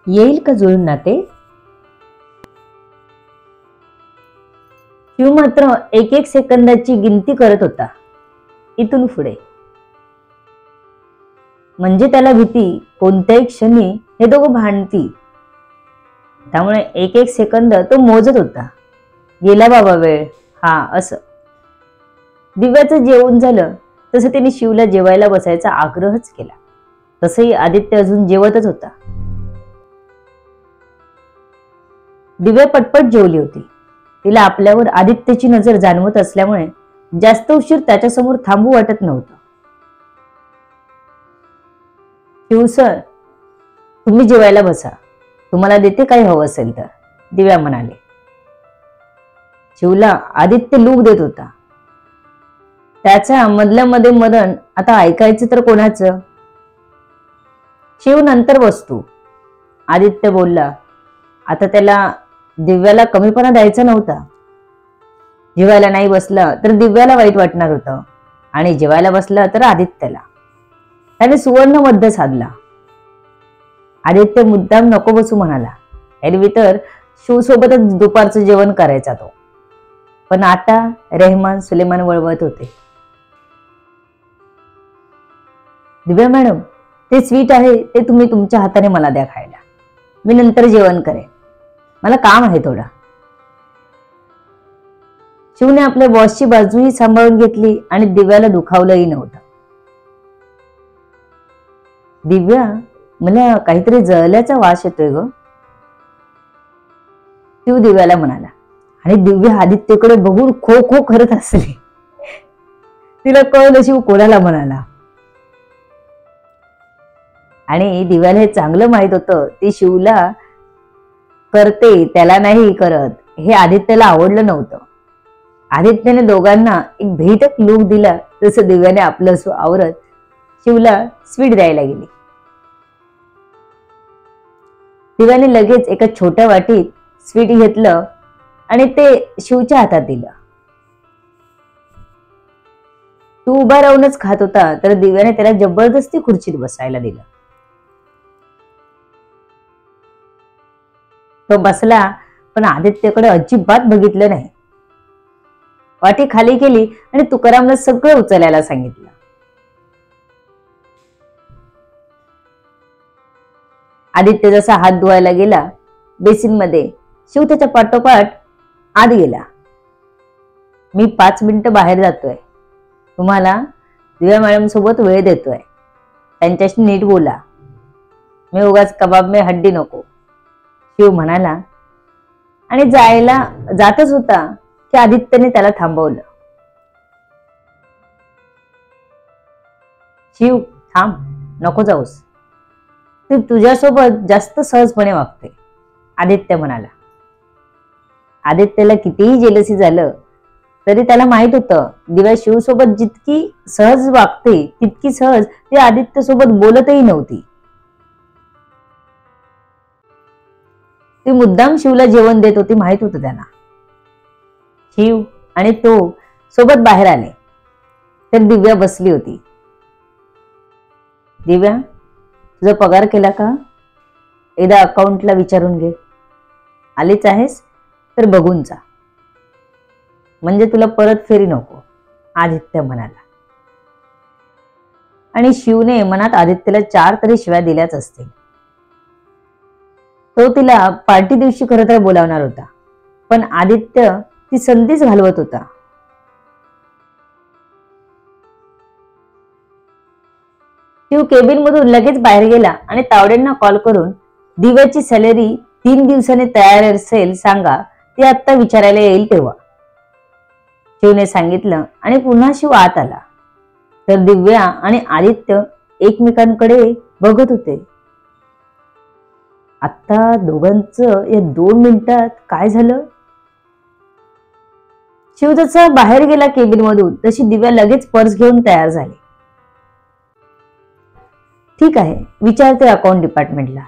येईल का जुळून नाते? शिव मात्र एक एक सेकंदाची गिनती करत होता. इथून पुढे म्हणजे त्याला भीती कोणत्याही क्षणी हे दोघं भांडतील. त्यामुळे एक एक सेकंद तो मोजत होता. गेला बाबा वेळ, हा असं. दिव्याचं जेवण झालं तसं त्याने शिवला जेवायला बसायचा आग्रहच केला. तसंही आदित्य अजून जेवतच होता. दिव्या पटपट जेवली होती. तिला आपल्यावर आदित्यची नजर जाणवत असल्यामुळे जास्त उशीर त्याच्यासमोर थांबू वाटत नव्हतं. शिव सर, तुम्ही जेवायला बसा, तुम्हाला देते काही हवं असेल तर, दिव्या म्हणाले. शिवला आदित्य लूक देत होता. त्याच्या मधल्या मध्ये मदन आता ऐकायचं तर कोणाचं? शिव नंतर बसतो, आदित्य बोलला. आता त्याला दिव्याला कमीपणा द्यायचा नव्हता. जेवायला नाही बसला तर दिव्याला वाईट वाटणार होतं आणि जेवायला बसला तर आदित्यला. त्याने सुवर्ण मध्य साधला. आदित्य मुद्दाम नको बसू म्हणाला. एरवी तर शिव सोबतच दुपारचं जेवण करायचा तो, पण आता रेहमान सुलेमान वळवत होते. दिव्या मॅडम, ते स्वीट आहे ते तुम्ही तुमच्या हाताने मला द्या खायला. मी नंतर जेवण करेन, मला काम आहे थोडं. शिवने आपल्या बॉसची बाजूही सांभाळून घेतली आणि दिव्याला दुखावलंही नव्हतं. दिव्या, मला काहीतरी जळल्याचा वास येतोय ग, शिव दिव्याला म्हणाला. आणि दिव्या आदित्यकडे बघून खो खो करत असली. तिला कळलं शिव कोणाला म्हणाला. आणि दिव्याला हे चांगलं माहित होतं ती शिवला करते, त्याला नाही करत. हे आदित्यला आवडलं नव्हतं. आदित्यने दोघांना एक भेटक लूक दिला तसं दिव्याने आपलं आवरत शिवला स्वीट द्यायला गेली. दिव्याने लगेच एका छोट्या वाटीत स्वीट घेतलं आणि ते शिवच्या हातात दिलं. तू उभा राहूनच खात होता तर दिव्याने त्याला जबरदस्ती खुर्चीत बसायला दिलं. तो बसला पण आदित्यकडे अजिबात बघितलं नाही. वाटी खाली केली आणि तुकारामला सगळं उचलायला सांगितलं. आदित्य जसा हात धुवायला गेला बेसिन मध्ये, शिव त्याच्या पाठोपाठ आत गेला. मी 5 मिनिटं बाहेर जातोय, तुम्हाला दिव्या मॅडम सोबत वेळ देतोय, त्यांच्याशी नीट बोला, मी उगाच कबाब में हड्डी नको, शिव म्हणाला. आणि जातच होता की आदित्यने त्याला थांबवलं. शिव थांब, नको जाऊस, ती तुझ्यासोबत जास्त सहजपणे वागते, आदित्य म्हणाला. आदित्यला कितीही जेलसी झालं तरी त्याला माहित होतं दिव्या शिव सोबत जितकी सहज वागते तितकी सहज ती आदित्य सोबत बोलतही नव्हती. ती मुद्दाम शिवला जेवण देत होती माहित होतं त्यांना. शिव आणि तो सोबत बाहेर आले तर दिव्या बसली होती. दिव्या, तुझा पगार केला का? एकदा अकाउंटला विचारून घे. आलीच आहेस तर बघून जा, म्हणजे तुला परत फेरी नको, आदित्य म्हणाला. आणि शिवने मनात आदित्यला 4 तरी शिव्या दिल्याच असतील. तो तिला पार्टी दिवशी खरं तर बोलावणार होता, पण आदित्य ती संधीच घालवत होता. शिव केबिन मधून लगेच बाहेर गेला आणि तावडेंना कॉल करून दिव्याची सॅलरी 3 दिवसांनी तयार असेल सांगा, ती आत्ता विचारायला येईल तेव्हा. शिवने सांगितलं आणि पुन्हा शिव आत आला तर दिव्या आणि आदित्य एकमेकांकडे बघत होते. आता दोघांचं या 2 मिनिटात काय झालं? शिव जसा बाहेर गेला केबिन मधून तशी दिव्या लगेच पर्स घेऊन तयार झाली. ठीक आहे, विचारते अकाउंट डिपार्टमेंटला,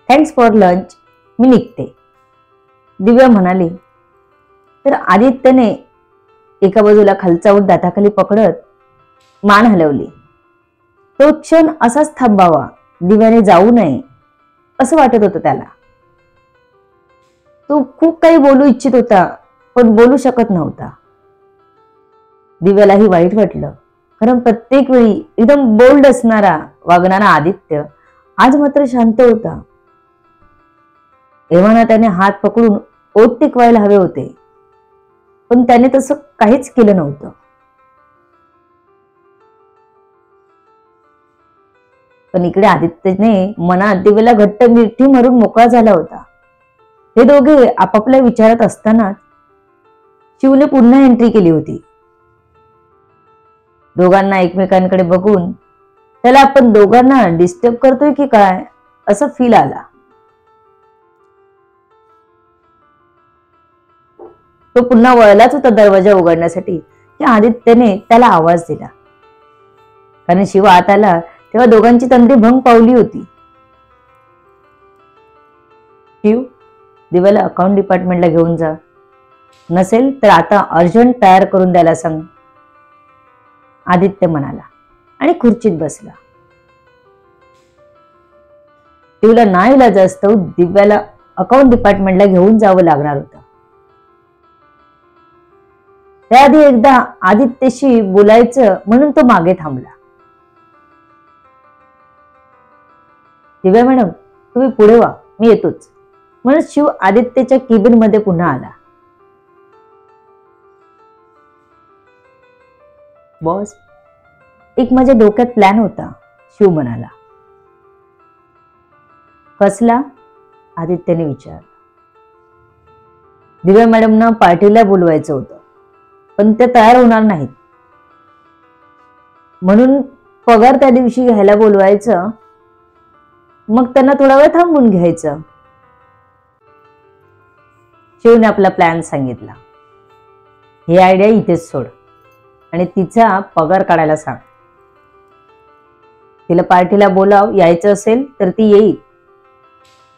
थँक्स फॉर लंच, मी निघते, दिव्या म्हणाली. तर आदित्यने एका बाजूला खालचा ओठ दाताखाली पकडत मान हलवली. तो क्षण असाच थांबावा, दिव्याने जाऊ नये असं वाटत होतं त्याला. तो खूप काही बोलू इच्छित होता, पण बोलू शकत नव्हता. दिव्यालाही वाईट वाटलं, कारण प्रत्येक वेळी एकदम बोल्ड असणारा वागणारा आदित्य आज मात्र शांत होता. एव्हाना त्याने हात पकडून ओठ टेकवायला हवे होते, पण त्याने तसं काहीच केलं नव्हतं. पण इकडे आदित्यने मनात दिव्याला घट्ट मिठी मारून मोकळा झाला होता. हे दोघे आपापल्या विचारात असतानाच शिवने पुन्हा एंट्री केली होती. दोघांना एकमेकांकडे बघून त्याला आपण दोघांना डिस्टर्ब करतोय की काय असं फील आला. तो पुन्हा वळलाच होता दरवाजा उघडण्यासाठी की आदित्यने त्याला आवाज दिला. कारण शिव आत आला तेव्हा दोघांची तंद्री भंग पावली होती. शिव, दिव्याला अकाउंट डिपार्टमेंटला घेऊन जा. नसेल तर आता अर्जंट तयार करून द्यायला सांग, आदित्य म्हणाला आणि खुर्चीत बसला. शिवला नाईलाजास्तव दिव्याला अकाउंट डिपार्टमेंटला घेऊन जावं लागणार होतं. त्याआधी एकदा आदित्यशी बोलायचं म्हणून तो मागे थांबला. दिव्या मॅडम, तुम्ही पुढे व्हा, मी येतोच, म्हणून शिव आदित्यच्या केबिन मध्ये पुन्हा आला. बॉस, एक माझ्या डोक्यात प्लॅन होता, शिव म्हणाला. कसला? आदित्यने विचारलं. दिव्या मॅडमना पार्टीला बोलवायचं होतं, पण ते तयार होणार नाहीत, म्हणून पगार त्या दिवशी घ्यायला बोलवायचं, मग त्यांना थोडा वेळ थांबून घ्यायचं. शिवने आपला प्लॅन सांगितला. ही आयडिया इथेच सोड आणि तिचा पगार काढायला सांग. तिला पार्टीला बोलाव, यायचं असेल तर ती येईल,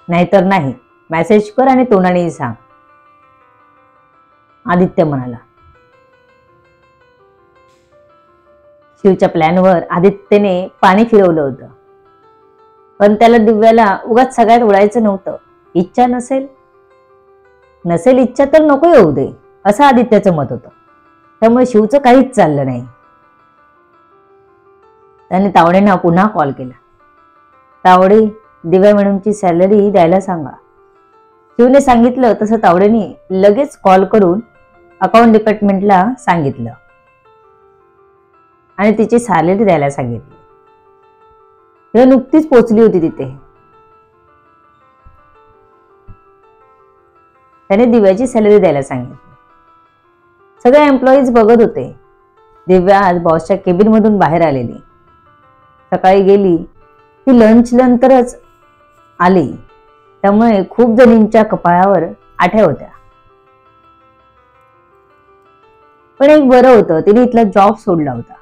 नाहीतर नाही. मेसेज कर आणि तोंडाने सांग, आदित्य म्हणाला. शिवच्या प्लॅनवर आदित्यने पाणी फिरवलं होतं, पण त्याला दिव्याला उगाच सगळ्यात उडायचं नव्हतं. इच्छा नसेल इच्छा तर नको येऊ दे, असं आदित्यचं मत होतं. त्यामुळे शिवचं काहीच चाललं नाही. त्याने तावडेंना पुन्हा कॉल केला. तावडे, दिव्या मॅडमची सॅलरी द्यायला सांगा. शिवने सांगितलं तसं तावडेने लगेच कॉल करून अकाउंट डिपार्टमेंटला सांगितलं आणि तिची सॅलरी द्यायला सांगितली. दिव्या नुकतीच पोचली होती तिथे. त्याने दिव्याची सॅलरी द्यायला सांगितली. सगळे एम्प्लॉईज बघत होते. दिव्या आज बॉसच्या केबिन मधून बाहेर आलेली. सकाळी गेली ती लंच नंतरच आली, त्यामुळे खूप जणींच्या कपाळावर आठ्या होत्या. पण एक बरं होतं, तिने इथला जॉब सोडला होता.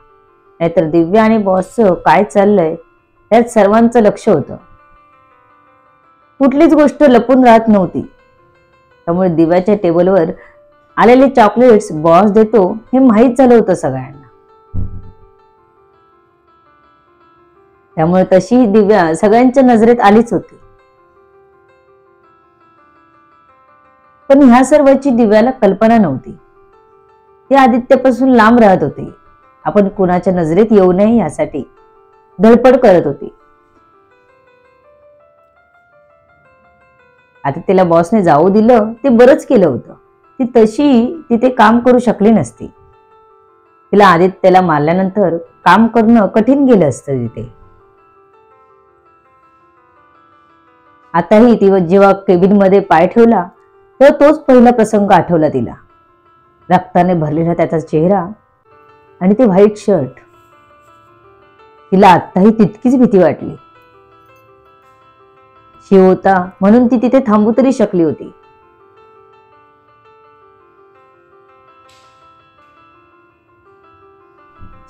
नाहीतर दिव्या आणि बॉसचं काय चाललंय त्यात सर्वांचं लक्ष होतं. कुठलीच गोष्ट लपून राहत नव्हती. त्यामुळे दिव्याच्या टेबलवर आलेले चॉकलेट्स बॉस देतो हे माहीत झालं होतं सगळ्यांना. त्यामुळे तशी दिव्या सगळ्यांच्या नजरेत आलीच होती. पण ह्या सर्वांची दिव्याला कल्पना नव्हती. ती आदित्यपासून लांब राहत होती. आपण कुणाच्या नजरेत येऊ नये यासाठी धडपड करत होती. आदित्यला बॉसने जाऊ दिलं ते बरंच केलं होतं. ती तशी तिथे काम करू शकली नसती. तिला आदित्यला मारल्यानंतर काम करणं कठीण गेलं असतं तिथे. आताही ती जेव्हा केबिन मध्ये पाय ठेवला तेव्हा तोच पहिला प्रसंग आठवला तिला. रक्ताने भरलेला त्याचा चेहरा आणि ते व्हाईट शर्ट. तिला आताही तितकीच भीती वाटली. शिव होता म्हणून ती तिथे थांबू तरी शकली होती.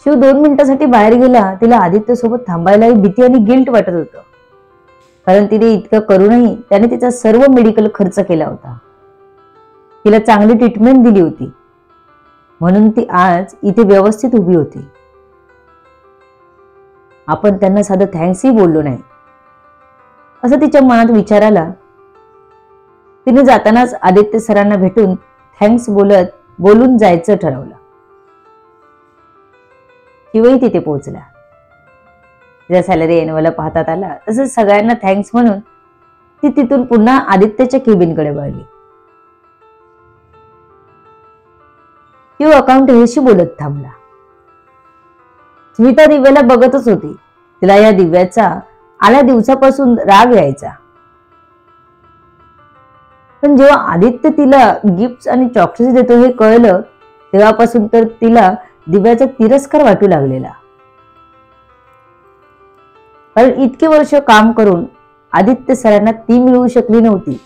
शिव 2 मिनिटांसाठी बाहेर गेला. तिला आदित्य सोबत थांबायलाही भीती आणि गिल्ट वाटत होतं, कारण तिने इतकं करूनही त्याने तिचा सर्व मेडिकल खर्च केला होता. तिला चांगली ट्रीटमेंट दिली होती, म्हणून ती आज इथे व्यवस्थित उभी होती. आपण त्यांना साधं थँक्सही बोललो नाही. असं तिच्या मनात विचार आला. तिने जातानाच आदित्य सरांना भेटून थँक्स बोलून जायचं ठरवलं. शिवही तिथे पोहोचला. तिचा सॅलरी एनवेलप हातात आला. तसंच सगळ्यांना थँक्स म्हणून ती तिथून पुन्हा आदित्यच्या केबिनकडे वळली. शिव अकाउंट हेशी बोलत थांबला. स्मिता दिव्याला बघतच होती. तिला या दिव्याचा आल्या दिवसापासून राग यायचा. पण जेव्हा आदित्य तिला गिफ्ट आणि चॉकलेट्स देतो हे कळलं तेव्हापासून तर तिला दिव्याचा तिरस्कार वाटू लागलेला. कारण इतके वर्ष काम करून आदित्य सरांना ती मिळवू शकली नव्हती.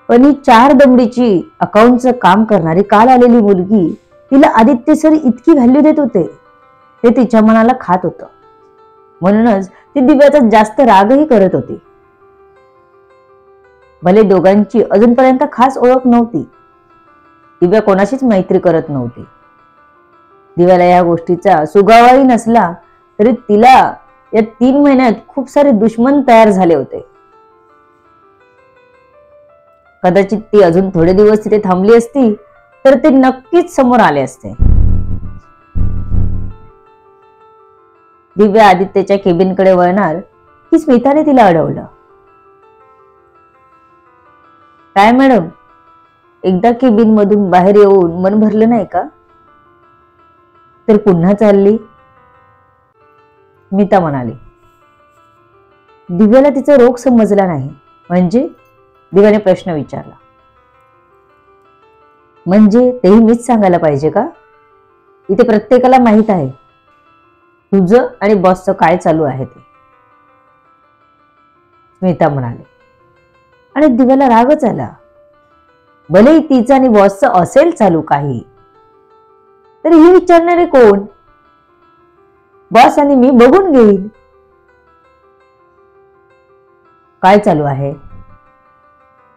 पण ही 4 दमडीची अकाउंटचं काम करणारी काल आलेली मुलगी तिला आदित्य सर इतकी व्हॅल्यू देत होते ते तिच्या मनाला खात होतं. म्हणूनच ती दिव्याचा जास्त रागही करत होती. भले दोघांची अजूनपर्यंत खास ओळख नव्हती. दिव्या कोणाशीच मैत्री करत नव्हती. दिव्याला या गोष्टीचा सुगावाही नसला तरी तिला या 3 महिन्यात खूप सारे दुश्मन तयार झाले होते. कदाचित ती अजून थोडे दिवस तिथे थांबली असती तर ते नक्कीच समोर आले असते. दिव्या आदित्यच्या केबिनकडे वळणार की स्मिताने तिला अडवलं. काय मॅडम, एकदा केबिन मधून बाहेर येऊन मन भरलं नाही का? तर पुन्हा चालली, स्मिता म्हणाली. दिव्याला तिचा रोग समजला नाही. म्हणजे? दिव्याने प्रश्न विचारला. म्हणजे तेही मीच सांगायला पाहिजे का? इथे प्रत्येकाला माहित आहे तुझं आणि बॉसचं काय चालू आहे ते, स्मिता म्हणाली. आणि दिव्याला रागच आला. भलेही तिचं आणि बॉसचं असेल चालू काही, तरी ही विचारणारे कोण? बॉस आणि मी बघून घेईल काय चालू आहे.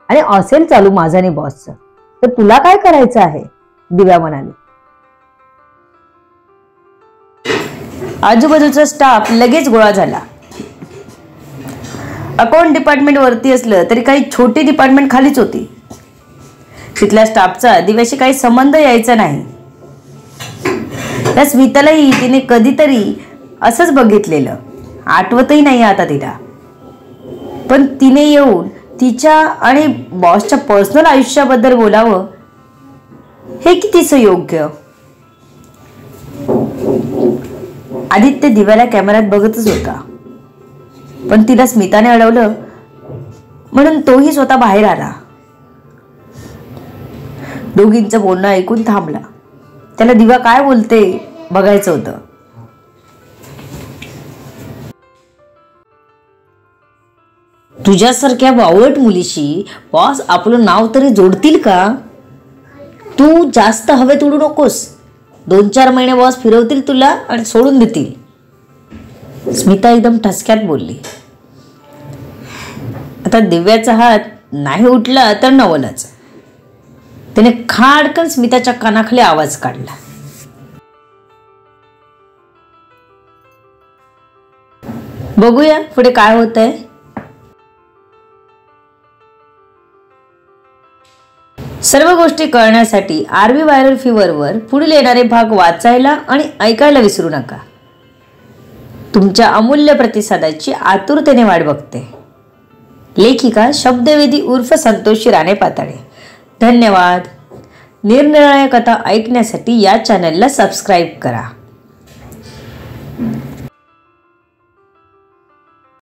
आणि असेल चालू माझं आणि बॉसचं तर तुला काय करायचं आहे, दिव्या म्हणाली. आजूबाजूचा स्टाफ लगेच गोळा झाला. अकाउंट डिपार्टमेंट वरती असलं तरी काही छोटी डिपार्टमेंट खालीच होती. तिथल्या स्टाफचा दिव्याशी काही संबंध यायचा नाही. त्या स्मितालाही तिने कधीतरी असंच बघितलेलं, आठवतही नाही आता तिला. पण तिने येऊन तिच्या आणि बॉसच्या पर्सनल आयुष्याबद्दल बोलावं हे कितीच योग्य? आदित्य दिव्याला कॅमेऱ्यात बघतच होता. पण तिला स्मिताने अडवलं म्हणून तोही स्वतः बाहेर आला. दोघींचं बोलणं ऐकून थांबला. त्याला दिव्या काय बोलते बघायचं होतं. तुझ्यासारख्या बावळट मुलीशी बॉस आपलं नाव तरी जोडतील का? तू जास्त हवेत उडू नकोस. 2-4 महिने बॉस फिरवतील तुला आणि सोडून देतील, स्मिता एकदम ठसक्यात बोलली. आता दिव्याचा हात नाही उठला तर नवलच. त्याने खाडकन स्मिताच्या कानाखाली आवाज काढला. बघूया पुढे काय होतंय. सर्व गोष्टी कळण्यासाठी आरवी व्हायरल फीवरवर पुढील येणारे भाग वाचायला आणि ऐकायला विसरू नका. तुमच्या अमूल्य प्रतिसादाची आतुरतेने वाट बघते. लेखिका शब्दवेदी उर्फ संतोषी राणे पाताळे. धन्यवाद. निरनिराळ्या कथा ऐकण्यासाठी या चॅनलला सबस्क्राईब करा.